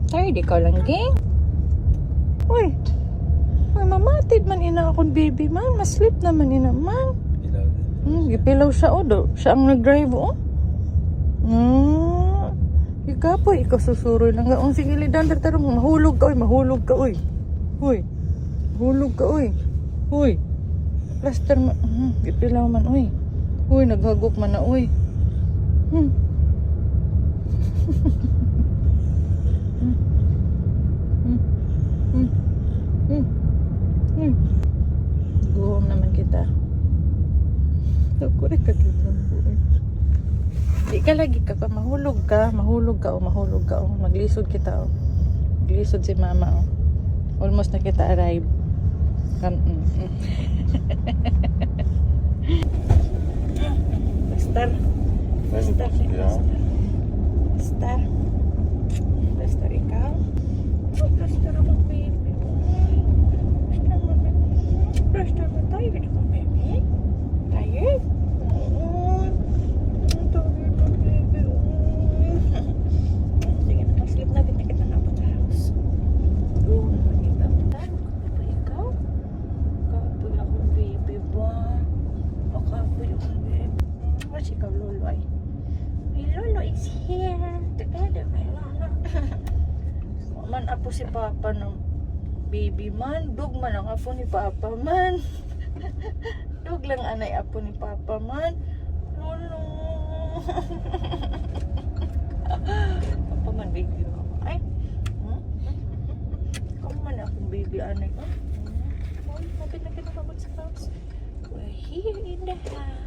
Tired ikaw lang, gang. Uy. Uy, mamatid man ina akong baby man. Maslip naman ina man. Gipilaw siya o do. Siya ang nag-drive o. Ikapoy, ikaw susuroy lang. Sige, lidan, tarong. Mahulog ka, uy. Mahulog ka, uy. Uy. Mahulog ka, uy. Uy. Plaster man. Gipilaw man, uy. Uy, naghagok man na, uy. Guhom naman kita. Kurek ka kita. Di ka lagi ka pa. Mahulog ka. Mahulog ka o. Mahulog ka o. Maglisod kita o. Maglisod si mama o. Almost na kita arrive. Pastar. Pastar. Pastar. Pastar ikaw. Pastar mo baby. Pastar mo baby. Pastar mo tayo mo baby. Tired? Tired mo baby. Sige na, mag-sleep na. Bintikit na naman sa house. Oo naman kita. Kapoy ba ikaw? Kapoy akong baby ba? O kapoy akong baby. What's ikaw loloy? My lolo is here. Together my lolo. Man apo si papa ng baby man. Dug man ang apo ni papa man. Dug lang anay apo ni papa man. Lolo. Papa man baby mo. Ay. Kamu man akong baby anay. Ay, mapit na kinakabot sa house. We're here in the house.